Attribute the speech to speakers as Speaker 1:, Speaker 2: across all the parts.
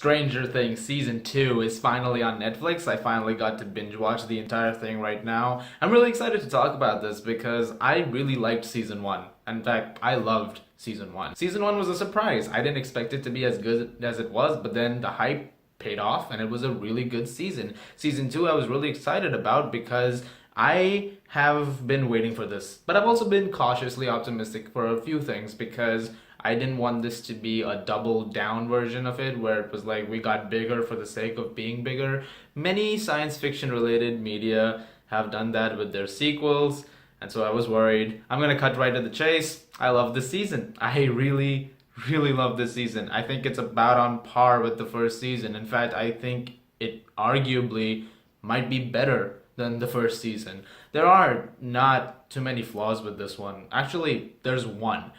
Speaker 1: Stranger Things Season 2 is finally on Netflix. I finally got to binge watch the entire thing right now. I'm really excited to talk about this because I really liked Season 1. In fact, I loved Season 1. Season 1 was a surprise. I didn't expect it to be as good as it was, but then the hype paid off and it was a really good season. Season 2 I was really excited about because I have been waiting for this, but I've also been cautiously optimistic for a few things because I didn't want this to be a double down version of it where it was like we got bigger for the sake of being bigger. Many science fiction related media have done that with their sequels, and so I was worried. I'm gonna cut right to the chase. I love this season. I really love this season. I think it's about on par with the first season. In fact, I think it arguably might be better than the first season. There are not too many flaws with this one. Actually, there's one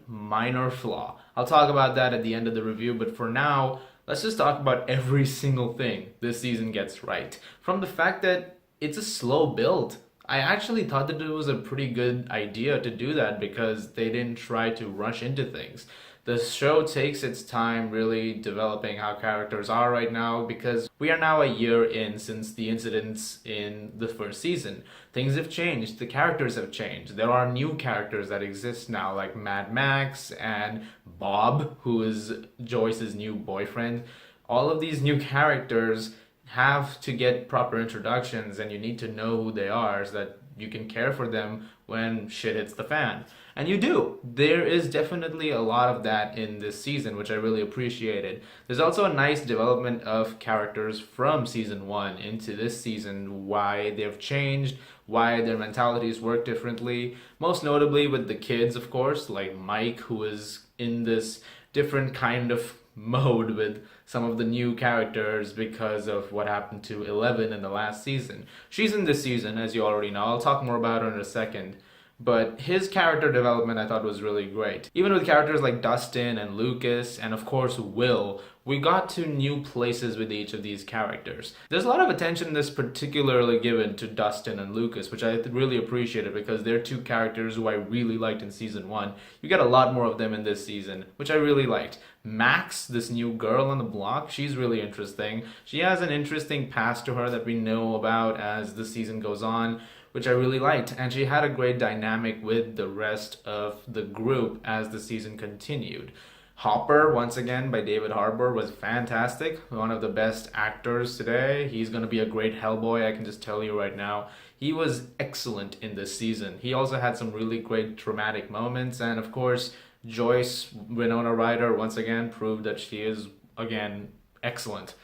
Speaker 1: minor flaw. I'll talk about that at the end of the review, but for now, let's just talk about every single thing this season gets right. From the fact that it's a slow build. I actually thought that it was a pretty good idea to do that because they didn't try to rush into things. The show takes its time really developing how characters are right now because we are now a year in since the incidents in the first season. Things have changed, the characters have changed. There are new characters that exist now, like Mad Max and Bob, who is Joyce's new boyfriend. All of these new characters have to get proper introductions and you need to know who they are so that you can care for them when shit hits the fan. And you do. There is definitely a lot of that in this season, which I really appreciated. There's also a nice development of characters from season 1 into this season, why they've changed, why their mentalities work differently. Most notably with the kids, of course, like Mike, who is in this different kind of mode with some of the new characters because of what happened to Eleven in the last season. She's in this season, as you already know. I'll talk more about her in a second. But his character development I thought was really great. Even with characters like Dustin and Lucas and of course Will, we got to new places with each of these characters. There's a lot of attention that's particularly given to Dustin and Lucas, which I really appreciated because they're two characters who I really liked in season 1. You get a lot more of them in this season, which I really liked. Max, this new girl on the block, she's really interesting. She has an interesting past to her that we know about as the season goes on, which I really liked. And she had a great dynamic with the rest of the group as the season continued. Hopper, once again by David Harbour, was fantastic. One of the best actors today. He's going to be a great Hellboy, I can just tell you right now. He was excellent in this season. He also had some really great dramatic moments. And of course, Joyce, Winona Ryder, once again proved that she is, again, excellent.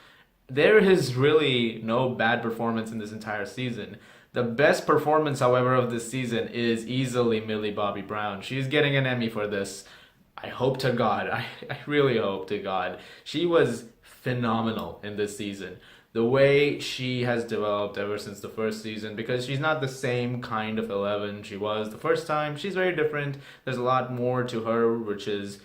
Speaker 1: There is really no bad performance in this entire season. The best performance, however, of this season is easily Millie Bobby Brown. She's getting an Emmy for this. I hope to God. I really hope to God. She was phenomenal in this season. The way she has developed ever since the first season, because she's not the same kind of Eleven she was the first time. She's very different. There's a lot more to her, which is,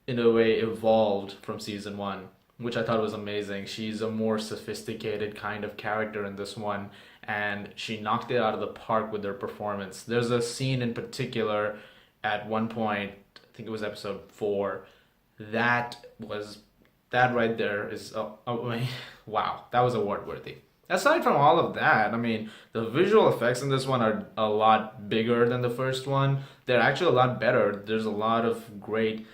Speaker 1: in a way, evolved from season 1, which I thought was amazing. She's a more sophisticated kind of character in this one, and she knocked it out of the park with her performance. There's a scene in particular at one point, I think it was episode 4, that right there is, wow, that was award worthy. Aside from all of that, I mean, the visual effects in this one are a lot bigger than the first one. They're actually a lot better. There's a lot of great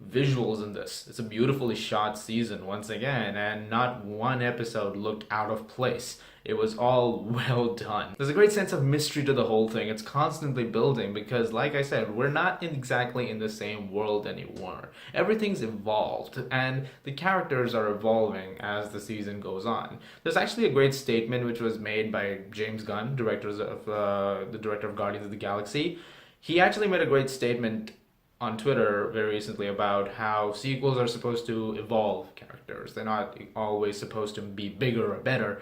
Speaker 1: visuals in this. It's a beautifully shot season once again, and not one episode looked out of place. It was all well done. There's a great sense of mystery to the whole thing. It's constantly building because, like I said, we're not exactly in the same world anymore. Everything's evolved, and the characters are evolving as the season goes on. There's actually a great statement which was made by James Gunn, the director of Guardians of the Galaxy. He actually made a great statement on Twitter very recently about how sequels are supposed to evolve characters. They're not always supposed to be bigger or better.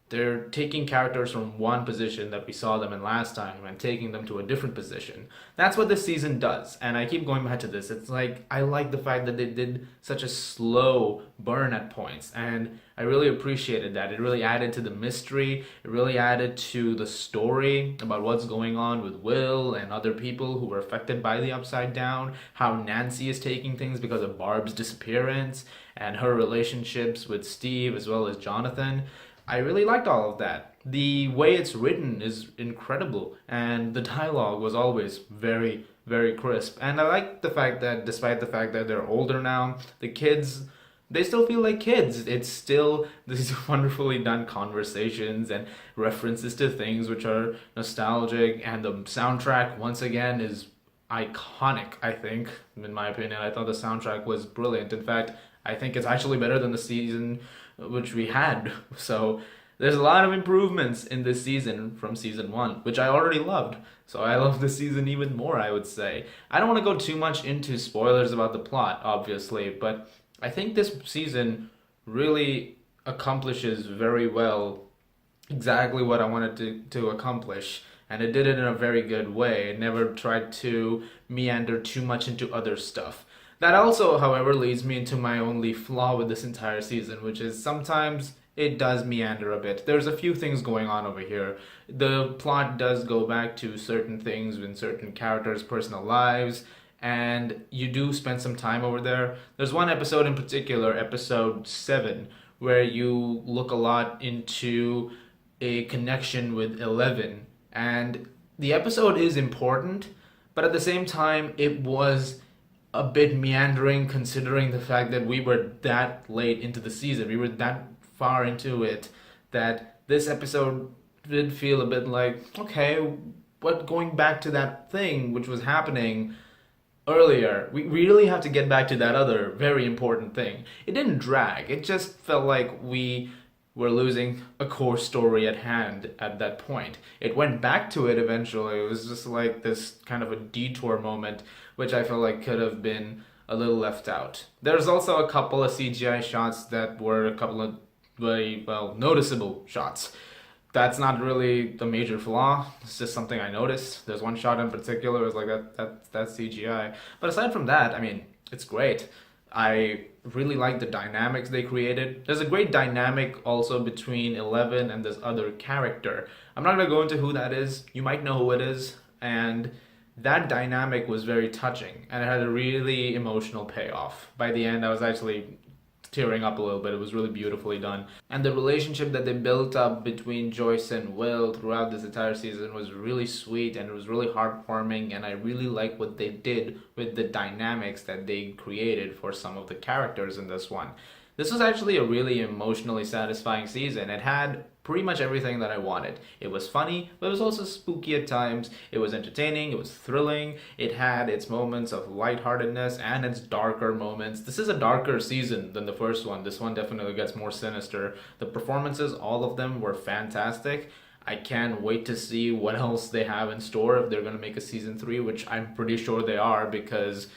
Speaker 1: They're taking characters from one position that we saw them in last time and taking them to a different position. That's what this season does. And I keep going back to this. It's like, I like the fact that they did such a slow burn at points. And I really appreciated that. It really added to the mystery. It really added to the story about what's going on with Will and other people who were affected by the Upside Down. How Nancy is taking things because of Barb's disappearance. and her relationships with Steve as well as Jonathan. I really liked all of that. The way it's written is incredible, and the dialogue was always very, very crisp. And I like the fact that despite the fact that they're older now, the kids, they still feel like kids. It's still these wonderfully done conversations and references to things which are nostalgic, and the soundtrack once again is iconic, I think, in my opinion. I thought the soundtrack was brilliant. In fact, I think it's actually better than the season which we had. So there's a lot of improvements in this season from season one, which I already loved. So I love this season even more, I would say. I don't want to go too much into spoilers about the plot, obviously, but I think this season really accomplishes very well exactly what I wanted to accomplish. And it did it in a very good way. It never tried to meander too much into other stuff. That also, however, leads me into my only flaw with this entire season, which is sometimes it does meander a bit. There's a few things going on over here. The plot does go back to certain things in certain characters' personal lives, and you do spend some time over there. There's one episode in particular, episode 7, where you look a lot into a connection with Eleven, and the episode is important, but at the same time, it was a bit meandering considering the fact that we were that late into the season. We were that far into it that this episode did feel a bit like, okay, but going back to that thing which was happening earlier, we really have to get back to that other very important thing. It didn't drag. It just felt like we were losing a core story at hand at that point. It went back to it eventually. It was just like this kind of a detour moment, which I felt like could have been a little left out. There's also a couple of CGI shots that were a couple of very, well, noticeable shots. That's not really the major flaw. It's just something I noticed. There's one shot in particular, it was like that's CGI. But aside from that, I mean, it's great. I really like the dynamics they created. There's a great dynamic also between Eleven and this other character. I'm not gonna go into who that is. You might know who it is. And that dynamic was very touching, and it had a really emotional payoff. By the end, I was actually tearing up a little bit. It was really beautifully done. And the relationship that they built up between Joyce and Will throughout this entire season was really sweet, and it was really heartwarming, and I really like what they did with the dynamics that they created for some of the characters in this one. This was actually a really emotionally satisfying season. It had pretty much everything that I wanted. It was funny, but it was also spooky at times. It was entertaining, it was thrilling, it had its moments of lightheartedness and its darker moments. This is a darker season than the first one. This one definitely gets more sinister. The performances, all of them were fantastic. I can't wait to see what else they have in store if they're going to make a season 3, which I'm pretty sure they are, because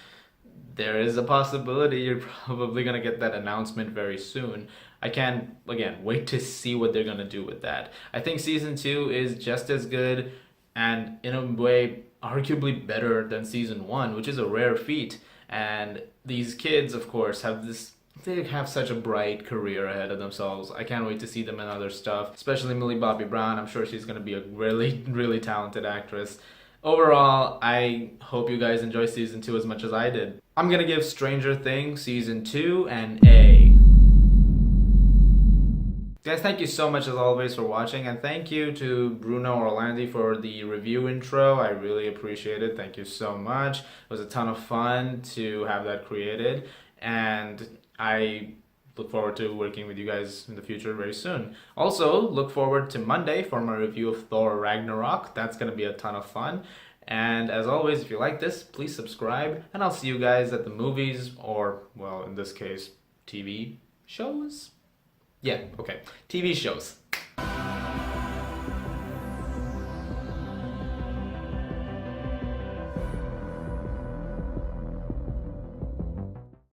Speaker 1: there is a possibility you're probably going to get that announcement very soon. I can't, again, wait to see what they're going to do with that. I think season 2 is just as good and, in a way, arguably better than season 1, which is a rare feat. And these kids, of course, they have such a bright career ahead of themselves. I can't wait to see them in other stuff, especially Millie Bobby Brown. I'm sure she's going to be a really, really talented actress. Overall, I hope you guys enjoy season 2 as much as I did. I'm gonna give Stranger Things season 2 an A. Guys, thank you so much as always for watching, and thank you to Bruno Orlandi for the review intro. I really appreciate it. Thank you so much. It was a ton of fun to have that created, and I look forward to working with you guys in the future very soon. Also, look forward to Monday for my review of Thor Ragnarok. That's going to be a ton of fun. And as always, if you like this, please subscribe. And I'll see you guys at the movies, or, well, in this case, TV shows? Yeah, okay. TV shows.